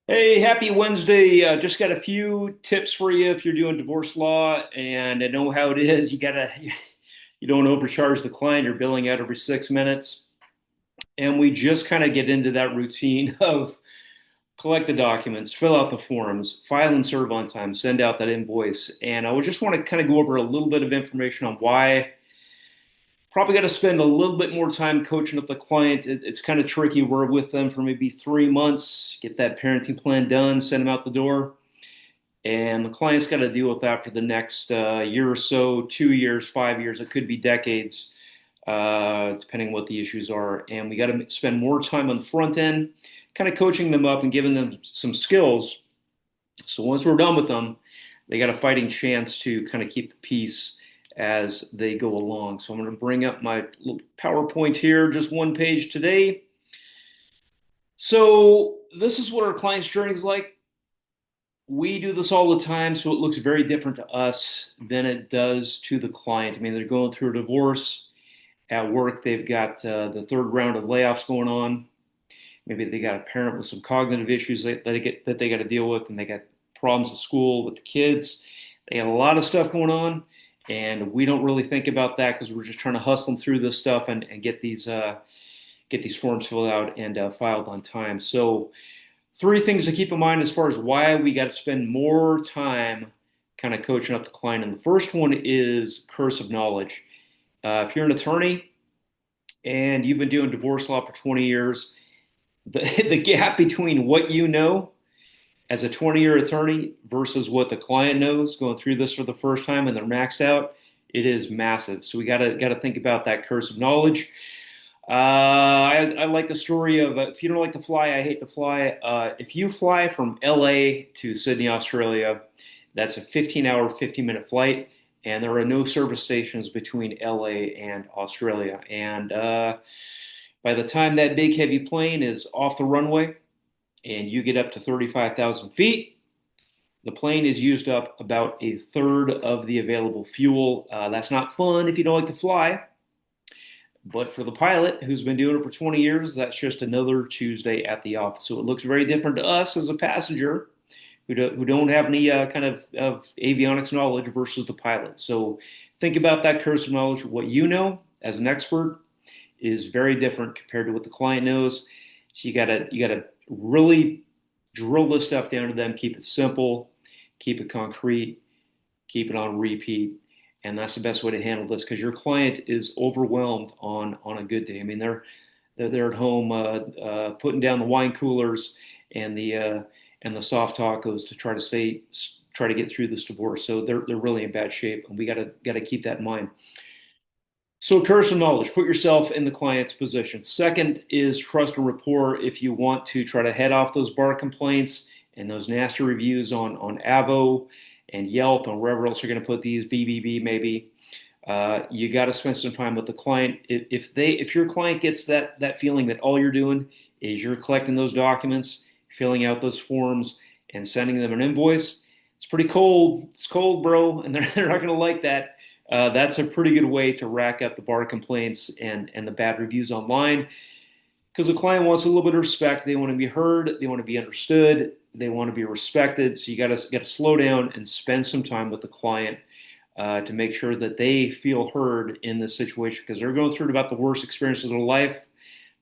Hey, happy Wednesday. Just got a few tips for you if you're doing divorce law, and I know how it is. You don't overcharge the client. You're billing out every 6 minutes. And we just kind of get into that routine of collect the documents, fill out the forms, file and serve on time, send out that invoice. And I would just want to kind of go over a little bit of information on why probably got to spend a little bit more time coaching up the client. It's kind of tricky. We're with them for maybe 3 months, get that parenting plan done, send them out the door. And the client's got to deal with that for the next year or so, 2 years, 5 years. It could be decades, depending on what the issues are. And we got to spend more time on the front end, kind of coaching them up and giving them some skills. So once we're done with them, they got a fighting chance to kind of keep the peace as they go along. So I'm going to bring up my little PowerPoint here, just one page today. So this is what our client's journey is like. We do this all the time, so it looks very different to us than it does to the client. I mean, they're going through a divorce at work. They've got the third round of layoffs going on. Maybe they got a parent with some cognitive issues that they got to deal with, and they got problems at school with the kids. They got a lot of stuff going on, and we don't really think about that because we're just trying to hustle them through this stuff and get these forms filled out and filed on time. So three things to keep in mind as far as why we got to spend more time kind of coaching up the client. And the first one is curse of knowledge. If you're an attorney and you've been doing divorce law for 20 years, the gap between what you know as a 20-year attorney versus what the client knows going through this for the first time and they're maxed out, it is massive. So we got to think about that curse of knowledge. I like the story of if you don't like to fly, I hate to fly. If you fly from LA to Sydney, Australia, that's a 15-hour, 15-minute flight, and there are no service stations between LA and Australia. And by the time that big heavy plane is off the runway and you get up to 35,000 feet, the plane is used up about a third of the available fuel. That's not fun if you don't like to fly. But for the pilot who's been doing it for 20 years, that's just another Tuesday at the office. So it looks very different to us as a passenger who don't have any of avionics knowledge versus the pilot. So think about that curse of knowledge. What you know as an expert is very different compared to what the client knows. So you gotta really drill this stuff down to them. Keep it simple, keep it concrete, keep it on repeat, and that's the best way to handle this because your client is overwhelmed on a good day. I mean, they're at home putting down the wine coolers and the soft tacos to try to get through this divorce. So they're really in bad shape, and we gotta keep that in mind. So, curse of knowledge, put yourself in the client's position. Second is trust and rapport. If you want to try to head off those bar complaints and those nasty reviews on Avo and Yelp and wherever else you're going to put these, BBB maybe, you got to spend some time with the client. If your client gets that feeling that all you're doing is you're collecting those documents, filling out those forms, and sending them an invoice, it's pretty cold. It's cold, bro, and they're not going to like that. That's a pretty good way to rack up the bar complaints and the bad reviews online because the client wants a little bit of respect. They want to be heard. They want to be understood. They want to be respected. So you got to slow down and spend some time with the client to make sure that they feel heard in this situation because they're going through about the worst experience of their life.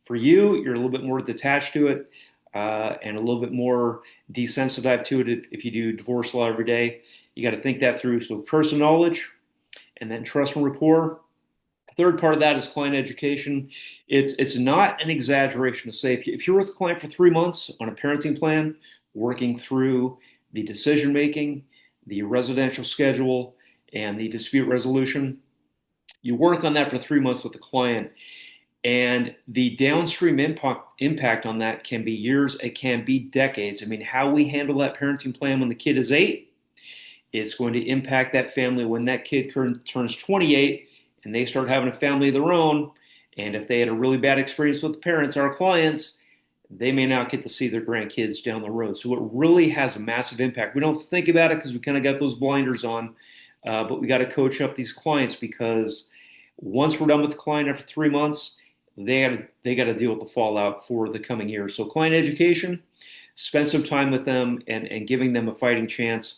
For you, you're a little bit more detached to it and a little bit more desensitized to it if you do divorce law every day. You got to think that through. So personal knowledge and then trust and rapport. Third part of that is client education. It's not an exaggeration to say if you're with a client for 3 months on a parenting plan, working through the decision making, the residential schedule, and the dispute resolution, you work on that for 3 months with the client, and the downstream impact on that can be years, it can be decades. I mean, how we handle that parenting plan when the kid is 8, it's going to impact that family when that kid turns 28 and they start having a family of their own. And if they had a really bad experience with the parents, our clients, they may not get to see their grandkids down the road. So it really has a massive impact. We don't think about it because we kind of got those blinders on, but we got to coach up these clients because once we're done with the client after 3 months, they got to deal with the fallout for the coming years. So client education, spend some time with them and giving them a fighting chance.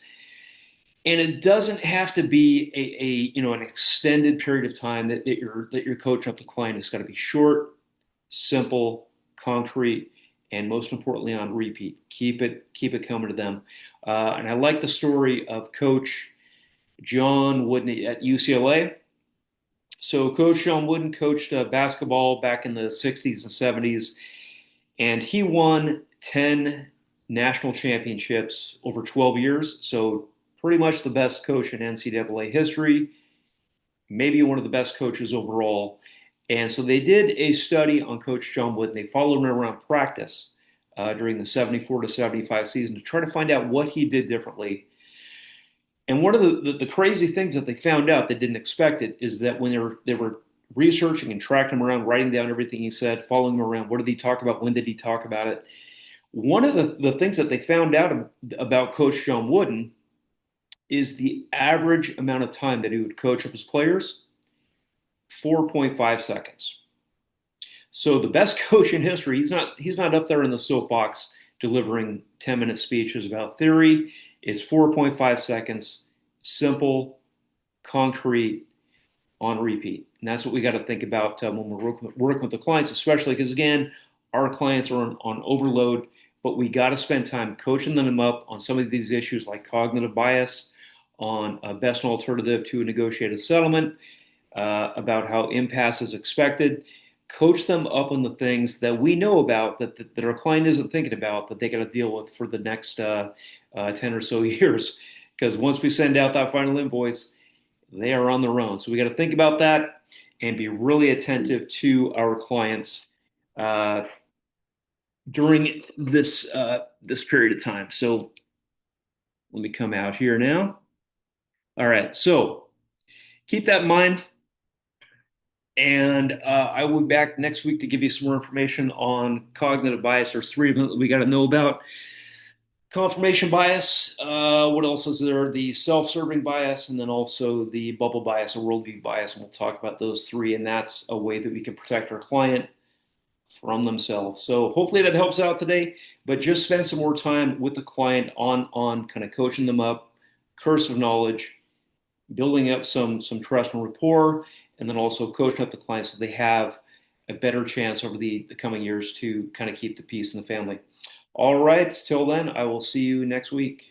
And it doesn't have to be an extended period of time that you're coaching up the client. It's got to be short, simple, concrete, and most importantly on repeat. Keep it coming to them. And I like the story of Coach John Wooden at UCLA. So Coach John Wooden coached basketball back in the 60s and 70s, and he won 10 national championships over 12 years. So pretty much the best coach in NCAA history, maybe one of the best coaches overall. And so they did a study on Coach John Wooden. They followed him around practice during the 74 to 75 season to try to find out what he did differently. And one of the crazy things that they found out they didn't expect it is that when they were researching and tracking him around, writing down everything he said, following him around, what did he talk about? When did he talk about it? One of the things that they found out about Coach John Wooden is the average amount of time that he would coach up his players, 4.5 seconds. So the best coach in history, he's not up there in the soapbox delivering 10-minute speeches about theory. It's 4.5 seconds, simple, concrete, on repeat. And that's what we got to think about when we're working with the clients, especially because, again, our clients are on overload, but we got to spend time coaching them up on some of these issues like cognitive bias, on a best alternative to a negotiated settlement, about how impasse is expected. Coach them up on the things that we know about that our client isn't thinking about that they got to deal with for the next 10 or so years. Because once we send out that final invoice, they are on their own. So we got to think about that and be really attentive to our clients uh, during this period of time. So let me come out here now. All right. So keep that in mind. And I will be back next week to give you some more information on cognitive bias. There's three of them that we got to know about. Confirmation bias. What else is there? The self-serving bias, and then also the bubble bias or worldview bias. And we'll talk about those three. And that's a way that we can protect our client from themselves. So hopefully that helps out today. But just spend some more time with the client on kind of coaching them up, cursive knowledge, building up some trust and rapport, and then also coaching up the clients so they have a better chance over the coming years to kind of keep the peace in the family. All right, till then, I will see you next week.